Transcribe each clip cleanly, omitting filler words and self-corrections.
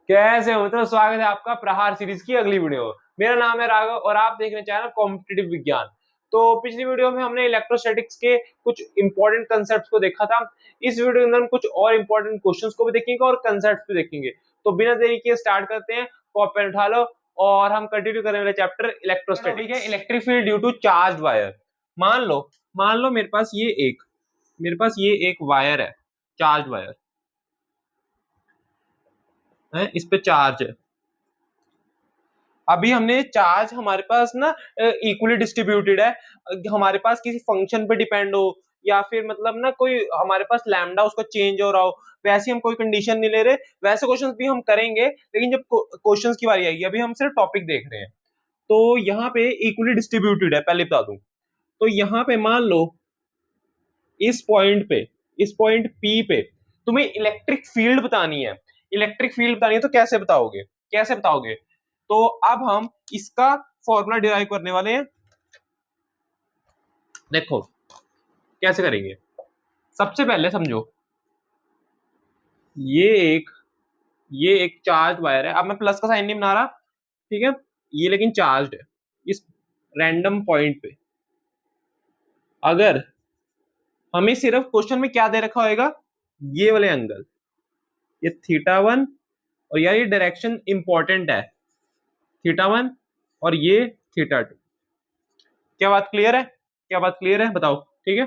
कैसे हो? तो स्वागत है आपका प्रहार सीरीज की अगली वीडियो। मेरा नाम है राघव और आप देख रहे हैं चैनल कॉम्पिटिटिव विज्ञान। तो पिछली वीडियो में हमने इलेक्ट्रोस्टैटिक्स के कुछ इंपॉर्टेंट कंसेप्ट्स को देखा था। इस वीडियो के अंदर हम कुछ और इंपॉर्टेंट क्वेश्चंस को भी देखेंगे और कंसेप्ट्स भी देखेंगे। तो बिना देरी के स्टार्ट करते हैं। कॉपी उठा लो और हम कंटिन्यू करें वाले chapter electrostatics. Electric field due to charge wire. मान लो मेरे पास ये एक वायर है, चार्ज वायर है, इस पे चार्ज है। अभी हमने चार्ज हमारे पास ना इक्वली डिस्ट्रीब्यूटेड है। हमारे पास किसी फंक्शन पे डिपेंड हो या फिर मतलब ना कोई हमारे पास लैम्डा उसका चेंज हो रहा हो, वैसे हम कोई कंडीशन नहीं ले रहे। वैसे क्वेश्चंस भी हम करेंगे लेकिन जब क्वेश्चंस की बारी आएगी, अभी हम सिर्फ टॉपिक देख रहे हैं। तो यहाँ पे इक्वली डिस्ट्रीब्यूटेड है, पहले बता दूं। तो यहाँ पे मान लो इस पॉइंट पी पे तुम्हें इलेक्ट्रिक फील्ड बतानी है। तो कैसे बताओगे? तो अब हम इसका फॉर्मूला डिराइव करने वाले हैं। देखो कैसे करेंगे। सबसे पहले समझो, ये एक ये एक चार्ज वायर है। अब मैं प्लस का साइन नहीं बना रहा, ठीक है? ये लेकिन चार्ज है इस रैंडम पॉइंट पे। अगर हमें सिर्फ क्वेश्चन में क्या दे रखा होगा, ये वाले एंगल, ये थीटा 1, और यार ये डायरेक्शन इंपॉर्टेंट है, थीटा 1 और ये थीटा 2। क्या बात क्लियर है बताओ? ठीक है,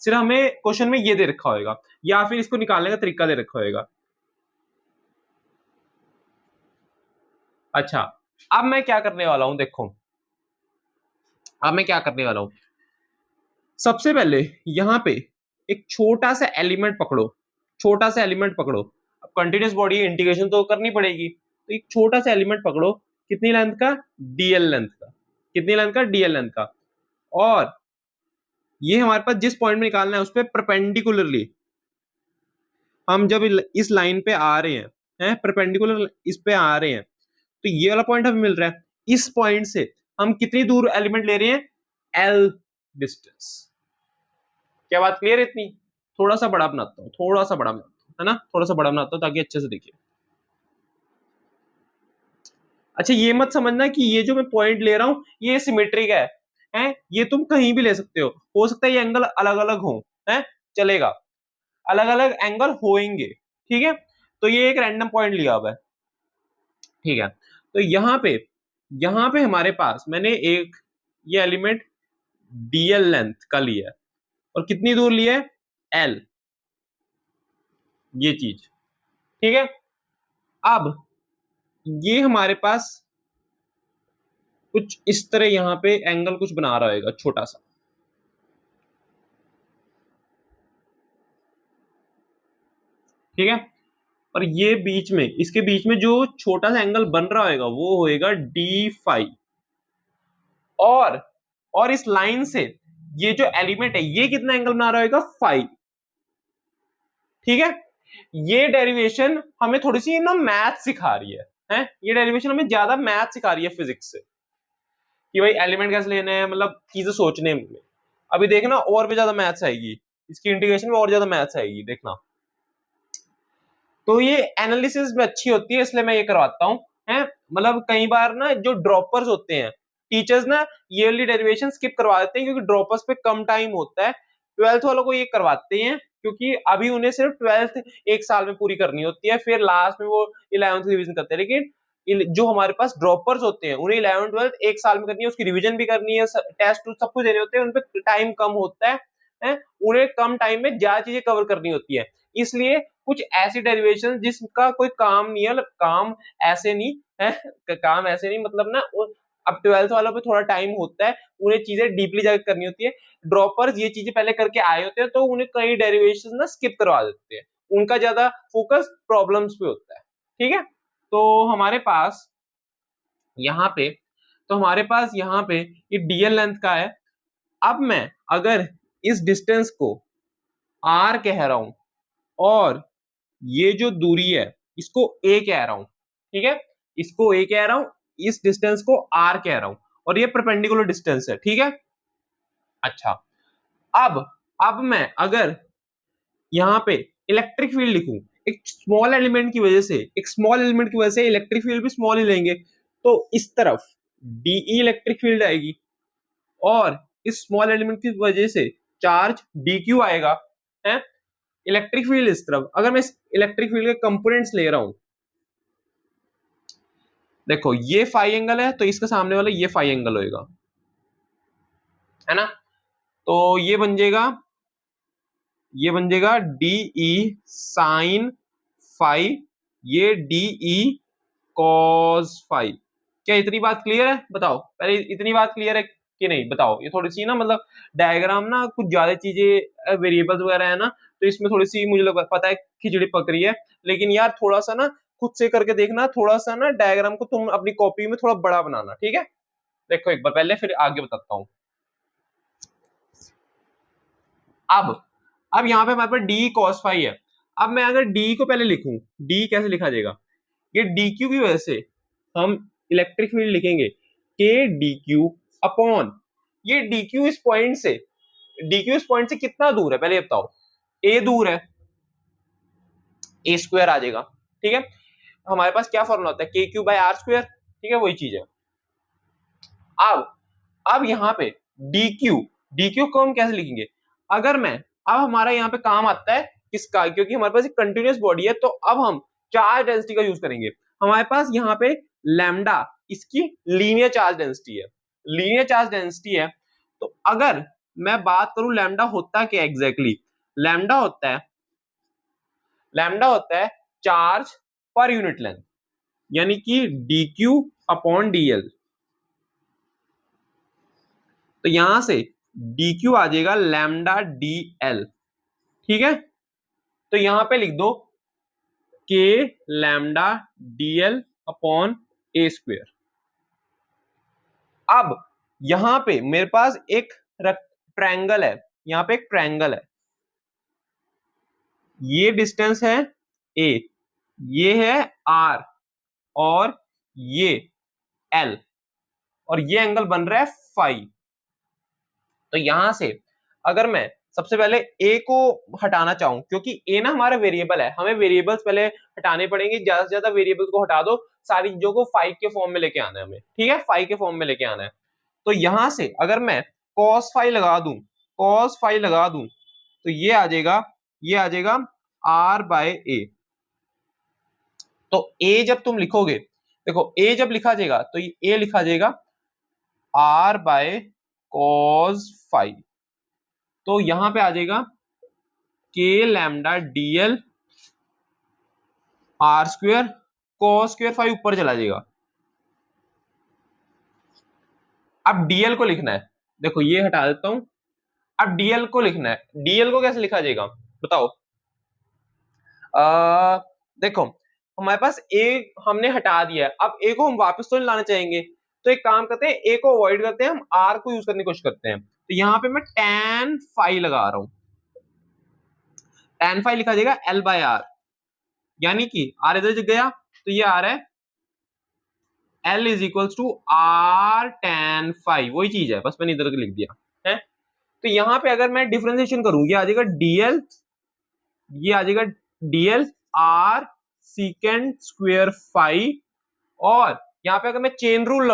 सिर्फ हमें क्वेश्चन में ये दे रखा होगा या फिर इसको निकालने का तरीका दे रखा होगा। अच्छा, अब मैं क्या करने वाला हूं, देखो अब मैं क्या करने वाला हूं। सबसे पहले यहां पे एक छोटा सा एलिमेंट पकड़ो। अब कंटिन्यूस बॉडी इंटीग्रेशन तो करनी पड़ेगी, तो एक छोटा सा एलिमेंट पकड़ो। कितनी लेंथ का? डीएल लेंथ का। कितनी लेंथ का? डीएल लेंथ का। और ये हमारे पास जिस पॉइंट में निकालना है उस पर परपेंडिकुलरली हम जब इस लाइन पे आ रहे हैं परपेंडिकुलर इस पे आ रहे हैं, तो ये वाला पॉइंट हमें मिल रहा है। इस पॉइंट से हम कितनी दूर एलिमेंट ले रहे हैं? L distance. क्या बात क्लियर है इतनी? थोड़ा सा बड़ा बनाता हूँ, है ना? थोड़ा सा बड़ा बनाता हूँ ताकि अच्छे से देखिए। अच्छा, ये मत समझना कि ये जो मैं पॉइंट ले रहा हूं ये सिमेट्रिक है। ये तुम कहीं भी ले सकते हो सकता है ये एंगल अलग अलग हो, है चलेगा, अलग अलग एंगल होंगे, ठीक है? तो ये एक रैंडम पॉइंट लिया हुआ है, ठीक है? तो यहाँ पे हमारे पास मैंने एक ये एलिमेंट डीएल लेंथ का लिया है और कितनी दूर लिया है? एल, ये चीज, ठीक है? अब ये हमारे पास कुछ इस तरह यहाँ पे एंगल कुछ बना रहा होगा छोटा सा, ठीक है? और ये इसके बीच में जो छोटा सा एंगल बन रहा होगा वो होएगा डी फाई। और इस लाइन से ये जो एलिमेंट है ये कितना एंगल बना रहा होगा? फाई, ठीक है? ये डेरिवेशन हमें थोड़ी सी ना मैथ सिखा रही है। ये डेरिवेशन हमें ज्यादा मैथ सिखा रही है फिजिक्स से, कि भाई एलिमेंट कैसे लेने हैं, मतलब चीजें सोचने में। अभी देखना और भी ज्यादा मैथ्स आएगी, इसकी इंटीग्रेशन में और ज्यादा मैथ्स आएगी, देखना। तो ये एनालिसिस में अच्छी होती है इसलिए मैं ये करवाता हूँ, है मतलब कई बार ना जो ड्रॉपर्स होते हैं टीचर्स ना ये वाली डेरिवेशन स्किप करवा देते हैं क्योंकि ड्रॉपर्स पे कम टाइम होता है। 12th वालों को ये करवाते हैं क्योंकि अभी उन्हें सिर्फ 12th एक साल में पूरी करनी होती है, फिर लास्ट में वो 11th रिवीजन करते हैं। लेकिन जो हमारे पास ड्रॉपर्स होते हैं उन्हें 11th 12th एक साल में करनी है, उसकी रिवीजन भी करनी है, टेस्ट सब कुछ देने होते हैं, उनपे टाइम कम होता है, उन्हें कम टाइम में ज्यादा चीजें कवर करनी होती है। इसलिए कुछ ऐसी डेरिवेशन जिसका कोई काम नहीं है, मतलब काम ऐसे नहीं मतलब ना अब 12th वालों पे थोड़ा टाइम होता है, उन्हें चीजें डीपली जाकर करनी होती है। ड्रॉपर्स ये चीजें पहले करके आए होते हैं तो उन्हें कई डेरिवेशन ना स्किप करवा देते हैं, उनका ज्यादा फोकस प्रॉब्लम्स पे होता है, ठीक है? तो हमारे पास यहाँ पे ये डीएल लेंथ का है। अब मैं अगर इस डिस्टेंस को आर कह रहा हूं और ये जो दूरी है इसको ए कह रहा हूं, ठीक है? इसको ए कह रहा हूं, इस डिस्टेंस को आर कह रहा हूं, और ये परपेंडिकुलर डिस्टेंस है, ठीक है? अच्छा, अब मैं अगर यहाँ पे इलेक्ट्रिक फील्ड लिखूं, एक स्मॉल एलिमेंट की वजह से, एक स्मॉल एलिमेंट की वजह से इलेक्ट्रिक फील्ड भी स्मॉल ही लेंगे, तो इस तरफ डीई इलेक्ट्रिक फील्ड आएगी, और इस स्मॉल एलिमेंट की वजह से चार्ज डीक्यू आएगा, है। इलेक्ट्रिक फील्ड इस तरफ, अगर मैं इस इलेक्ट्रिक फील्ड के कंपोनेंट्स ले रहा हूं, देखो ये फाई एंगल है, तो इसका सामने वाला ये फाई एंगल होएगा, है ना। तो ये बन जाएगा डीई साइन फाई, ये डीई कॉस फाई। क्या इतनी बात क्लियर है? बताओ पहले, इतनी बात क्लियर है कि नहीं बताओ। ये थोड़ी सी ना मतलब डायग्राम ना कुछ ज्यादा चीजें वेरिएबल्स वगैरह है ना, तो इसमें थोड़ी सी मुझे पता है खिचड़ी पक रही है, लेकिन यार थोड़ा सा ना खुद से करके देखना, थोड़ा सा ना डायग्राम को तुम अपनी कॉपी में थोड़ा बड़ा बनाना, ठीक है। देखो एक बार पहले, फिर आगे बताता हूँ। अब यहाँ पे हमारे पास डी कॉस फाई है। अब मैं अगर डी को पहले लिखूं, डी कैसे लिखा जाएगा, ये डी क्यू की वजह से हम इलेक्ट्रिक फील्ड लिखेंगे के डी क्यू अपॉन, ये डी क्यू इस पॉइंट से, डी क्यू इस पॉइंट से कितना दूर है पहले ये बताओ। ए दूर है, ए स्क्वायर आ जाएगा, ठीक है। हमारे पास क्या फॉर्मूला होता है, के क्यू बाय आर स्क्वायर, ठीक है, वही चीज है। अब यहाँ पे डी क्यू को हम कैसे लिखेंगे, अगर मैं, अब हमारा यहाँ पे काम आता है किसका, क्योंकि हमारे पास एक कंटिन्यूअस बॉडी है, तो अब हम चार्ज डेंसिटी का यूज करेंगे। हमारे पास यहाँ पे लैम्डा इसकी लीनियर चार्ज डेंसिटी है, लीनियर चार्ज डेंसिटी है। तो अगर मैं बात करूं लैम्डा होता क्या एग्जैक्टली, लैम्डा होता है चार्ज पर यूनिट लेंथ, यानी कि dq अपॉन dl। तो यहां से dq आ जाएगा लैम्डा dl, ठीक है। तो यहां पे लिख दो k lambda dl upon a square. अब यहां पे मेरे पास एक ट्रायंगल है, यहां पे एक ट्रायंगल है, ये डिस्टेंस है a, ये है r, और ये l, और ये एंगल बन रहा है फाई। तो यहां से अगर मैं सबसे पहले a को हटाना चाहूं, क्योंकि a ना हमारा वेरिएबल है, हमें वेरिएबल्स पहले हटाने पड़ेंगे, ज्यादा से ज्यादा वेरिएबल्स को हटा दो, सारी चीजों को फाई के फॉर्म में लेके आना है हमें, ठीक है, फाई के फॉर्म में लेके आना है। तो यहां से अगर मैं cos फाई लगा दूं, तो ये आ जाएगा r बाय a। तो a जब तुम लिखोगे, देखो a जब लिखा जाएगा तो ये a लिखा जाएगा r बाय cos फाई। तो यहां पे आ जाएगा के lambda dl r square, cos square phi ऊपर चला जाएगा। अब डीएल को लिखना है, देखो ये हटा देता हूं। अब डीएल को लिखना है, डीएल को कैसे लिखा जाएगा बताओ। देखो हमारे पास ए हमने हटा दिया है, अब ए को हम वापस तो नहीं लाना चाहेंगे, तो एक काम करते हैं, ए को अवॉइड करते हैं, हम आर को यूज करने की कोशिश करते हैं। तो यहां पे मैं tan फाई लगा रहा हूं, tan फाई लिखा जाएगा एल बाय आर, यानी कि आर इधर गया तो ये आ रहा है L is equals to r tan phi, वही चीज है, बस मैंने इधर लिख दिया है। तो यहां पे अगर मैं डिफरेंशिएशन करूं, ये आ जाएगा डीएल, ये आ जाएगा dl r secant square phi, और यहाँ पे अगर मैं चेन रूल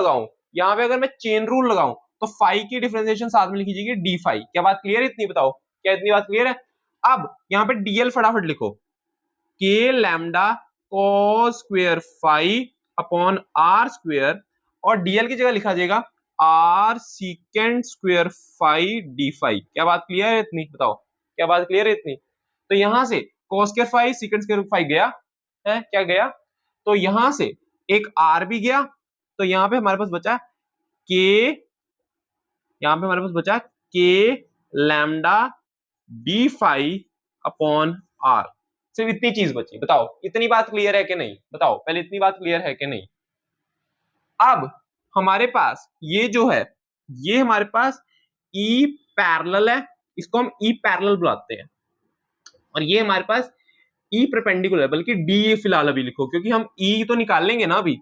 लगाऊं, तो फाई की डिफरेंशिएशन साथ में लिखी जाएगी डी फाई। क्या बात क्लियर है इतनी, बताओ क्या इतनी बात क्लियर है। अब यहाँ पे डीएल फटाफट लिखो, k lambda cos square phi upon r square, और डीएल की जगह लिखा जाएगा r secant square phi D phi. क्या बात क्लियर है इतनी, बताओ क्या बात क्लियर है इतनी। तो यहां से cos square phi secant square phi गया है, क्या गया, तो यहां से एक आर भी गया, तो यहां पे हमारे पास बचा के lambda d phi upon r. सिर्फ इतनी चीज बची, बताओ इतनी बात क्लियर है कि नहीं, बताओ पहले इतनी बात क्लियर है कि नहीं। अब हमारे पास ये जो है, ये हमारे पास ई पैरेलल है, इसको हम ई पैरेलल बुलाते हैं, और ये हमारे पास ई परपेंडिकुलर, बल्कि डी फिलहाल अभी लिखो, क्योंकि हम ई तो निकाल लेंगे ना अभी।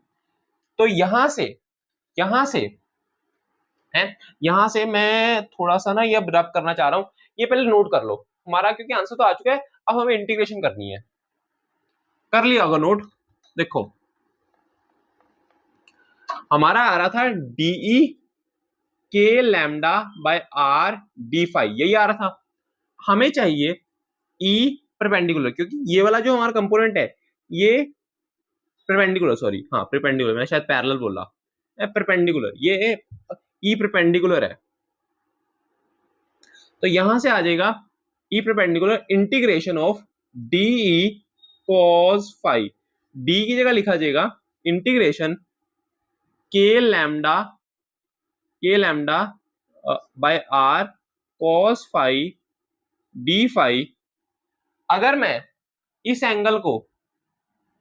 तो यहां से है, यहां से मैं थोड़ा सा ना ये रब करना चाह रहा हूं, ये पहले नोट कर लो हमारा, क्योंकि आंसर तो आ चुका है, अब हमें इंटीग्रेशन करनी है। कर लिया होगा नोट। देखो हमारा आ रहा था dE k lambda by are d phi, यही आ रहा था। हमें चाहिए ई परपेंडिकुलर, क्योंकि ये वाला जो हमारा कंपोनेंट है ये परपेंडिकुलर, सॉरी हाँ परपेंडिकुलर, मैंने शायद पैरेलल बोला, परपेंडिकुलर, ये ई परपेंडिकुलर है। तो यहां से आ जाएगा E perpendicular integration of D E cos phi, d की जगह लिखा जाएगा इंटीग्रेशन के lambda by are cos phi D phi. अगर मैं इस एंगल को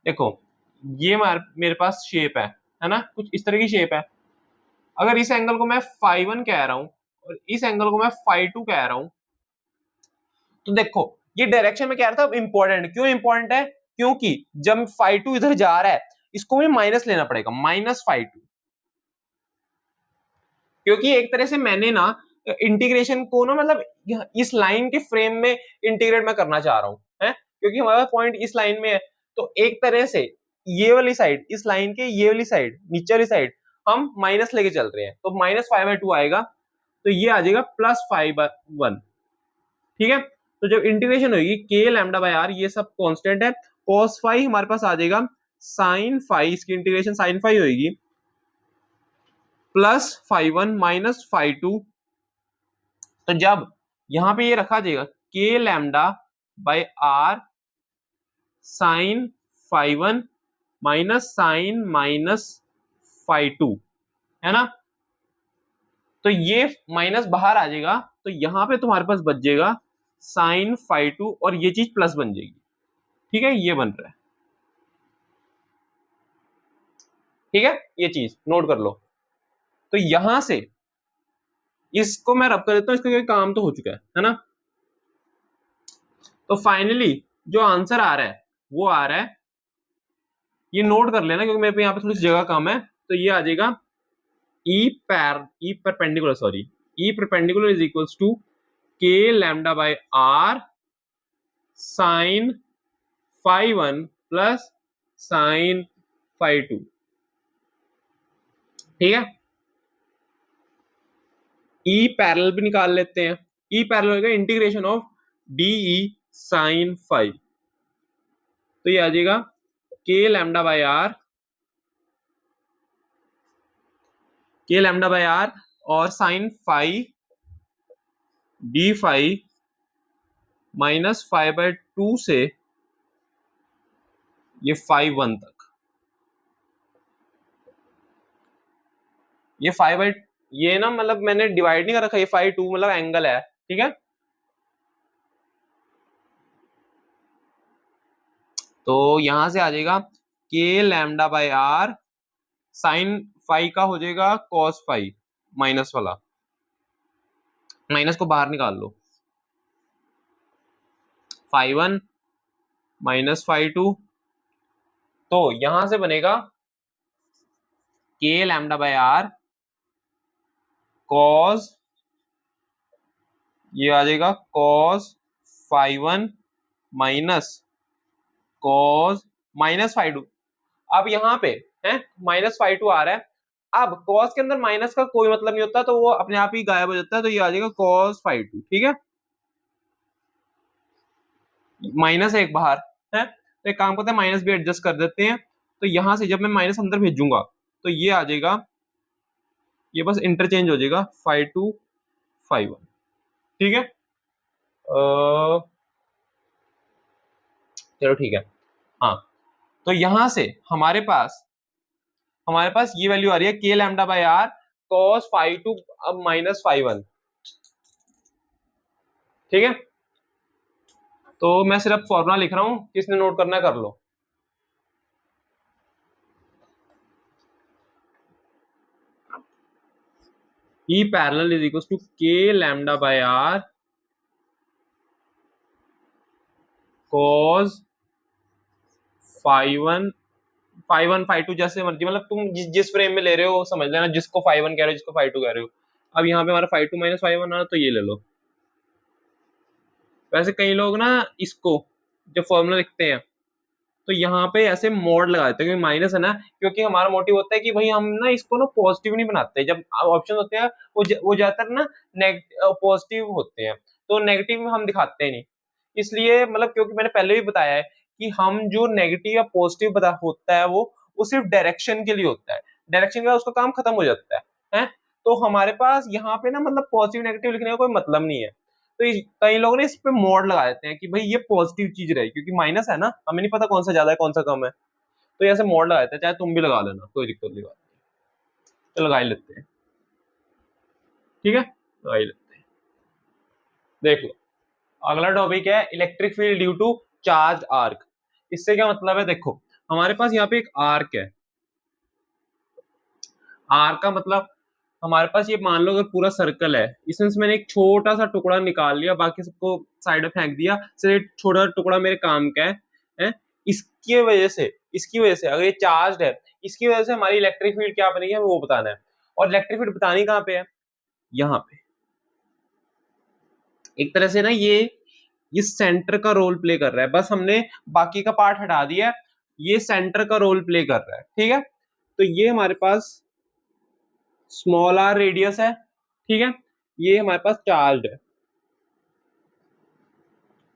देखो, ये मेरे पास शेप है ना, कुछ इस तरह की शेप है। अगर इस एंगल को मैं फाई वन कह रहा हूं और इस एंगल को मैं फाई टू कह रहा हूं, तो देखो ये डायरेक्शन में कह रहा था इंपॉर्टेंट, क्यों इंपॉर्टेंट है, क्योंकि जब फाई टू इधर जा रहा है इसको मुझे माइनस लेना पड़ेगा, माइनस फाई टू, क्योंकि एक तरह से मैंने ना इंटीग्रेशन को ना मतलब इस लाइन के फ्रेम में इंटीग्रेट मैं करना चाह रहा हूं, है क्योंकि हमारा पॉइंट इस लाइन में है। तो एक तरह से ये वाली साइड, इस लाइन के ये वाली साइड, नीचे वाली साइड हम माइनस लेके चल रहे हैं, तो माइनस फाइव बाई टू आएगा, तो ये आ जाएगा प्लस फाइव बाई वन। ठीक है, तो जब इंटीग्रेशन होगी के लैम्डा बाय आर, ये सब कांस्टेंट है, cos फाई हमारे पास आ जाएगा साइन फाई, इसकी इंटीग्रेशन साइन फाई होगी plus phi one minus phi two. तो जब यहां पे ये रखा जाएगा के lambda by R sine phi one minus sine minus phi two, है ना, तो ये माइनस बाहर आ जाएगा, तो यहां पे तुम्हारे पास बच जाएगा साइन फाई टू और ये चीज प्लस बन जाएगी। ठीक है, ये बन रहा है। ठीक है, ये चीज नोट कर लो। तो यहां से इसको मैं रब कर देता हूं, इसका कोई काम तो हो चुका है ना। तो फाइनली जो आंसर आ रहा है वो आ रहा है, ये नोट कर लेना क्योंकि मेरे पे यहाँ पे थोड़ी सी जगह कम है, तो ये आ जाएगा E perpendicular, sorry E perpendicular is equals to K lambda by R sine phi one plus sine phi two. ठीक है, ई पैरेलल भी निकाल लेते हैं, ई पैरेलल होगा integration of D E sine five, तो ये आ जाएगा के lambda by R, K lambda by R और sine phi D phi minus five by two से ये फाइव वन तक, ये फाइव बाई, ये ना मतलब मैंने डिवाइड नहीं कर रखा, ये फाइव टू मतलब एंगल है। ठीक है, तो यहां से आ जाएगा के lambda by R sine phi का हो जाएगा कॉस फाई, माइनस वाला, माइनस को बाहर निकाल लो, phi one minus phi two, तो यहां से बनेगा के लैम्डा बाय आर कॉस, ये आ जाएगा cos phi one minus cos minus phi two. अब यहाँ पे है माइनस फाई टू आ रहा है, अब कॉस के अंदर माइनस का कोई मतलब नहीं होता, तो वो अपने आप ही गायब हो जाता है, तो ये आ जाएगा कॉस फाई टू। ठीक है, माइनस एक बाहर है, तो एक काम करते हैं माइनस भी एडजस्ट कर देते हैं, तो यहां से जब मैं माइनस अंदर भेजूंगा तो ये आ जाएगा, ये बस इंटरचेंज हो जाएगा फाई टू फाई वन। ठीक है, चलो ठीक है। हाँ, तो यहां से हमारे पास ये वैल्यू आ रही है के lambda by are cos phi two अब माइनस फाई वन। ठीक है, तो मैं सिर्फ फॉर्मूला लिख रहा हूं, किसने नोट करना है कर लो। E parallel is equal to K lambda by are cos phi one, phi one phi two जैसे मर्जी, मतलब तुम जिस फ्रेम में ले रहे हो समझ लेना, जिसको फाई वन कह रहे हो जिसको फाई टू कह रहे हो। अब यहाँ पे हमारा phi two minus phi one आ, तो ये ले लो। वैसे कई लोग ना इसको जब फॉर्मूला लिखते हैं तो यहाँ पे ऐसे मोड लगा देते हैं, क्योंकि माइनस है ना, क्योंकि हमारा मोटिव होता है कि भाई हम ना इसको ना पॉजिटिव नहीं बनाते, जब ऑप्शन होते हैं वो ज्यादातर ना पॉजिटिव होते हैं, तो नेगेटिव हम दिखाते हैं नहीं। इसलिए मतलब क्योंकि मैंने पहले भी बताया है कि हम जो नेगेटिव या पॉजिटिव होता है वो सिर्फ डायरेक्शन के लिए होता है, डायरेक्शन का उसका काम खत्म हो जाता है। तो हमारे पास यहाँ पे ना मतलब पॉजिटिव नेगेटिव लिखने का कोई मतलब नहीं है। तो कई लोग ना इस पे मोड लगा देते हैं कि भाई ये पॉजिटिव चीज रहे, क्योंकि माइनस है ना, हमें नहीं पता कौन सा ज्यादा है कौन सा कम है, तो ऐसे मोड लगा देते हैं। चाहे तुम भी लगा लेना, कोई दिक्कत नहीं, तो लगा ही लेते हैं। ठीक है, लगा ही लेते हैं। देख लो, अगला टॉपिक है electric field due to charge arc. इससे क्या मतलब है, देखो हमारे पास यहाँ पे एक आर्क है, आर्क का मतलब हमारे पास ये मान लो अगर पूरा सर्कल है, इसमें से मैंने एक छोटा सा टुकड़ा निकाल लिया, बाकी सबको साइड में फेंक दिया, सिर्फ एक छोटा टुकड़ा मेरे काम का है? इसकी वजह से अगर ये चार्ज है, इसकी वजह से हमारी इलेक्ट्रिक फील्ड क्या बनेगी हमें वो बताना है। और इलेक्ट्रिक फील्ड बतानी कहाँ पे है, यहाँ पे। एक तरह से ना ये सेंटर का रोल प्ले कर रहा है, बस हमने बाकी का पार्ट हटा दिया, ये सेंटर का रोल प्ले कर रहा है। ठीक है, तो ये हमारे पास स्मॉल आर रेडियस है, ठीक है, ये हमारे पास चार्ज है।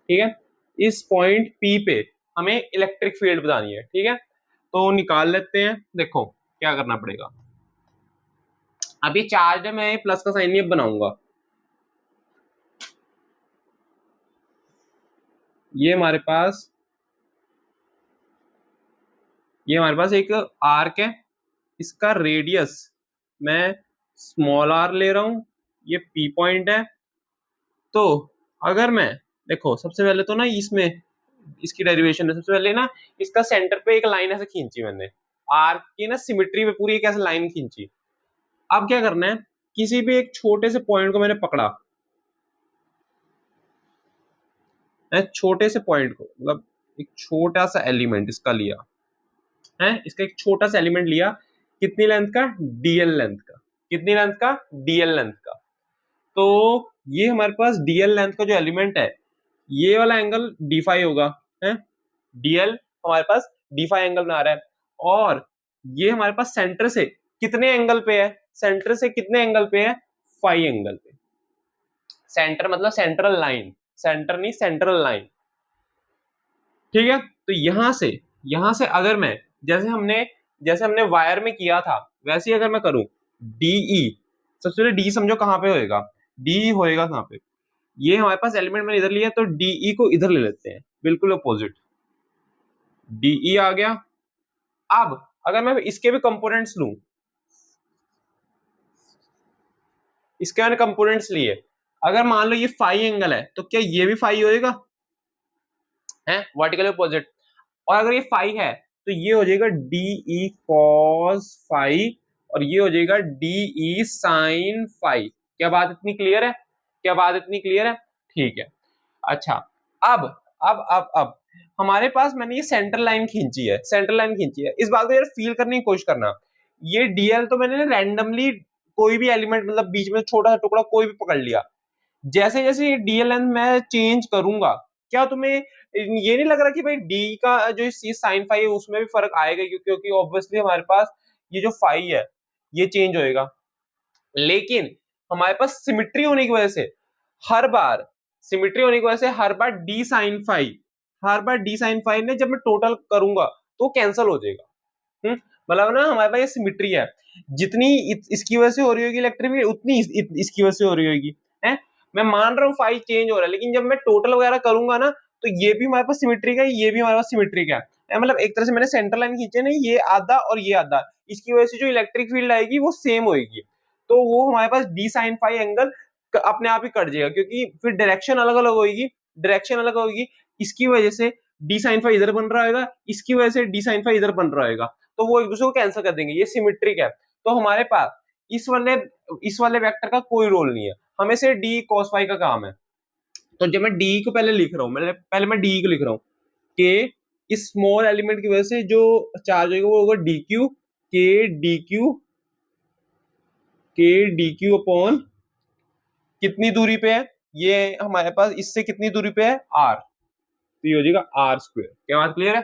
ठीक है, इस पॉइंट पी पे हमें इलेक्ट्रिक फील्ड बतानी है। ठीक है, तो निकाल लेते हैं। देखो क्या करना पड़ेगा, अब ये चार्ज है, मैं प्लस का साइन नहीं बनाऊंगा, ये हमारे पास एक आर्क है, इसका रेडियस मैं स्मॉल आर ले रहा हूं, ये पी पॉइंट है। तो अगर मैं देखो सबसे पहले तो ना इसमें इसकी डेरिवेशन है, सबसे पहले ना इसका सेंटर पे एक लाइन ऐसे खींची मैंने, आर्क की ना सिमेट्री पे पूरी एक ऐसे लाइन खींची। अब क्या करना है, किसी भी एक छोटे से पॉइंट को मैंने पकड़ा, छोटे से पॉइंट को मतलब एक छोटा सा एलिमेंट इसका लिया है, इसका एक छोटा सा एलिमेंट लिया, कितनी लेंथ का, डीएल लेंथ का, कितनी लेंथ का, डीएल लेंथ का। तो ये हमारे पास डीएल लेंथ का जो एलिमेंट है, ये वाला एंगल डी फाई होगा, है डीएल हमारे पास डी फाई एंगल बना रहा है। और ये हमारे पास सेंटर से कितने एंगल पे है, सेंटर से कितने एंगल पे है, फाई एंगल पे। सेंटर मतलब सेंट्रल लाइन, सेंटर नहीं सेंट्रल लाइन। ठीक है, तो यहां से अगर मैं जैसे हमने वायर में किया था वैसे ही अगर मैं करूं, डीई, सबसे पहले डी समझो कहां पे होएगा, डी होएगा कहां पे, ये हमारे पास एलिमेंट मैंने इधर लिया, तो डीई को इधर ले लेते हैं, बिल्कुल अपोजिट, डीई आ गया। अब अगर मैं इसके भी कंपोनेंट्स लूं, इसके मैंने कंपोनेंट्स लिए, अगर मान लो ये फाई एंगल है तो क्या ये भी फाई होएगा, है वर्टिकल अपोजिट। और अगर ये फाई है तो ये हो जाएगा डीई कॉस फाई, और ये हो जाएगा डीई साइन फाई। क्या बात इतनी क्लियर है, क्या बात इतनी क्लियर है, ठीक है। अच्छा, अब अब हमारे पास मैंने ये सेंट्रल लाइन खींची है, सेंट्रल लाइन खींची है, इस बात को यार फील करने की कोशिश करना। ये डीएल तो मैंने रैंडमली कोई भी एलिमेंट मतलब बीच में छोटा सा टुकड़ा कोई भी पकड़ लिया, जैसे जैसे ये डीएलएन मैं चेंज करूंगा, क्या तुम्हें ये नहीं लग रहा कि भाई डी का जो साइन फाई है उसमें भी फर्क आएगा, क्योंकि ऑब्वियसली हमारे पास ये जो फाई है ये चेंज होएगा। लेकिन हमारे पास सिमिट्री होने की वजह से हर बार डी साइन फाई, ने जब मैं टोटल करूंगा तो कैंसिल हो जाएगा। मतलब ना हमारे पास ये सिमिट्री है, जितनी इसकी वजह से हो रही होगी इलेक्ट्रिक फील्ड उतनी इसकी वजह से हो रही होगी, है। मैं मान रहा हूँ फाई चेंज हो रहा है, लेकिन जब मैं टोटल वगैरह करूंगा ना तो ये भी हमारे पास सिमेट्रिक है, ये भी हमारे पास सिमेट्रिक है। मतलब एक तरह से मैंने सेंटर लाइन खींचे ना, ये आधा और ये आधा, इसकी वजह से जो इलेक्ट्रिक फील्ड आएगी वो सेम होगी, तो वो हमारे पास डी साइन फाई एंगल अपने आप ही कट जाएगा, क्योंकि फिर डायरेक्शन अलग अलग होगी, इसकी वजह से डी साइन फाई इधर बन रहा होगा, इसकी वजह से डी साइन फाई इधर बन रहा होगा, तो वो एक दूसरे को कैंसिल कर देंगे, ये सिमेट्रिक है। तो हमारे पास इस वाले वेक्टर का कोई रोल नहीं है, हमें से डी cos फाई का काम है। तो जब मैं डी को पहले लिख रहा हूँ, पहले मैं डी को लिख रहा हूँ कि इस स्मॉल एलिमेंट की वजह से जो चार्ज होगा वो होगा डी क्यू अपॉन कितनी दूरी पे है, ये हमारे पास इससे कितनी दूरी पे है, आर, तो ये हो जाएगा आर स्क्वायर। क्या बात क्लियर है,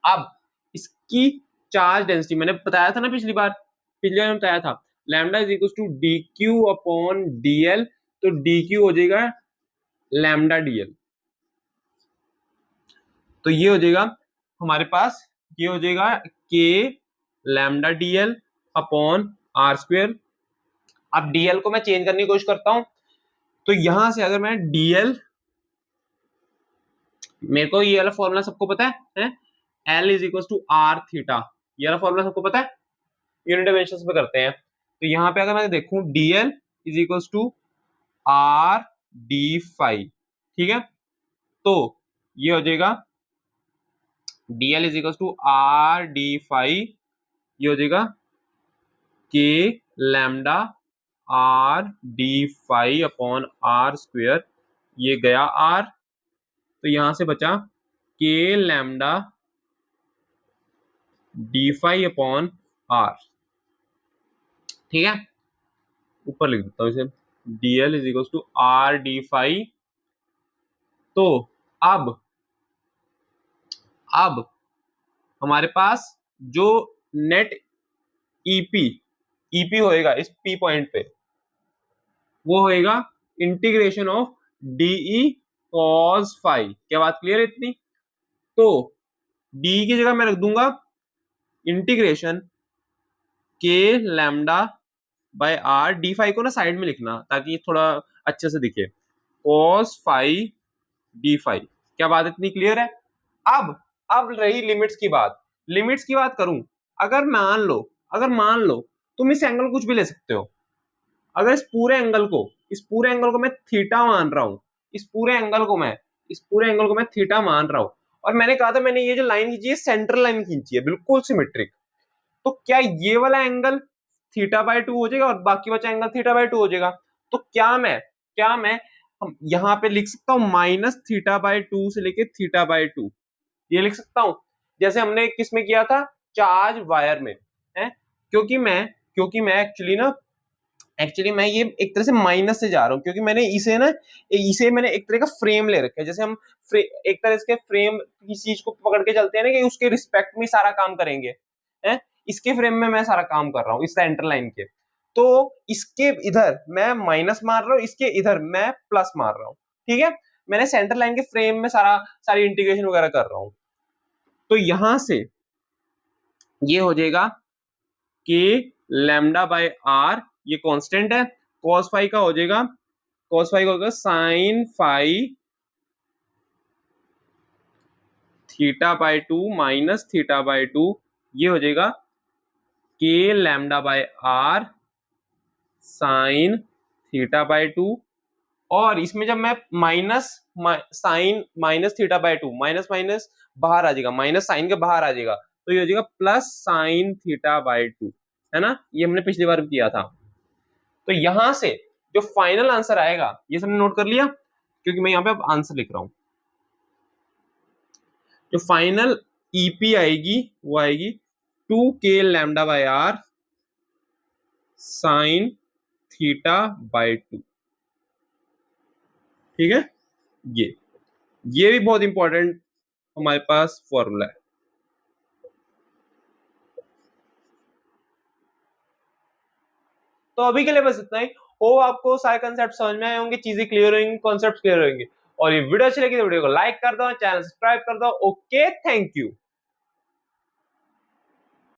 अब इसकी चार्ज डेंसिटी मैंने बताया था ना पिछली बार मैंने बताया था lambda is equal to D Q upon DL, तो डी क्यू हो जाएगा लैम्डा डीएल। तो ये हो जाएगा हमारे पास, ये हो जाएगा के lambda DL upon R square. अब डीएल को मैं चेंज करने की कोशिश करता हूं, तो यहां से अगर मैं डीएल, मेरे को ये वाला फॉर्मूला सबको पता है L is equal to R theta, ये वाला फॉर्मूला सबको पता है, यूनिट डायमेंशन पे करते हैं। तो यहाँ पे अगर मैं देखूं DL is equal to R D five, ठीक है, तो ये हो जाएगा DL is equal to R D five, ये हो जाएगा के lambda R D five upon R square, ये गया आर, तो यहां से बचा के lambda D five upon R, ठीक है, ऊपर लिख देता हूं इसे, dl is equal to R D five. तो अब हमारे पास जो नेट ईपी होएगा इस पी पॉइंट पे, वो होएगा integration of DE cos five. क्या बात क्लियर है इतनी? तो डी की जगह मैं रख दूंगा इंटीग्रेशन के lambda by are, D five को ना साइड में लिखना ताकि थोड़ा अच्छे से दिखे, कॉस फाइव डी फाइव। क्या बात इतनी क्लियर है? अब रही लिमिट्स की बात। लिमिट्स की बात करूं, अगर मान लो तुम इस एंगल कुछ भी ले सकते हो, अगर इस पूरे एंगल को मैं थीटा मान रहा हूं, इस पूरे एंगल को मैं थीटा मान रहा हूं, और मैंने कहा था मैंने ये जो लाइन खींची है सेंट्रल लाइन खींची है बिल्कुल सिमेट्रिक, तो क्या ये वाला एंगल थीटा बाय टू हो जाएगा और बाकी बचा एंगल थीटा बाय टू हो जाएगा? तो क्या मैं हम यहाँ पे लिख सकता हूँ माइनस थीटा बाय टू से लेके थीटा बाय टू, ये लिख सकता हूँ जैसे हमने किस में किया था, चार्ज वायर में है। क्योंकि मैं एक्चुअली मैं ये एक तरह से माइनस से जा रहा हूँ, क्योंकि मैंने इसे मैंने एक तरह का फ्रेम ले रखा है, जैसे हम एक तरह से फ्रेम की चीज को पकड़ के चलते हैं ना कि उसके रिस्पेक्ट में सारा काम करेंगे, है इसके फ्रेम में मैं सारा काम कर रहा हूँ इस सेंटर लाइन के। तो इसके इधर मैं माइनस मार रहा हूँ, इसके इधर मैं प्लस मार रहा हूँ, ठीक है, मैंने सेंटर लाइन के फ्रेम में सारी इंटीग्रेशन वगैरह कर रहा हूं। तो यहां से ये हो जाएगा के लैम्डा बाय आर, ये कांस्टेंट है, cos फाइव का हो जाएगा sine five theta by two minus theta by two, ये हो जाएगा के lambda by R sine theta by two. और इसमें जब मैं sine minus theta by two, minus minus बाहर आ जाएगा, माइनस साइन के बाहर आ जाएगा, तो ये हो जाएगा plus sign theta by to, है ना, ये हमने पिछली बार किया था। तो यहां से जो फाइनल आंसर आएगा, ये सबने नोट कर लिया क्योंकि मैं यहाँ पे अब आंसर लिख रहा हूं, जो फाइनल ईपी आएगी वो आएगी 2k lambda by R sine theta by two, ठीक है। ये भी बहुत इंपॉर्टेंट हमारे पास फॉर्मूला है। तो अभी के लिए बस इतना ही। हो आपको सारे कंसेप्ट समझ में आए होंगे, चीजें क्लियर होंगी, कॉन्सेप्ट क्लियर होंगे। और ये वीडियो अच्छी लगी तो वीडियो को लाइक कर दो, चैनल सब्सक्राइब कर दो। Okay, thank you.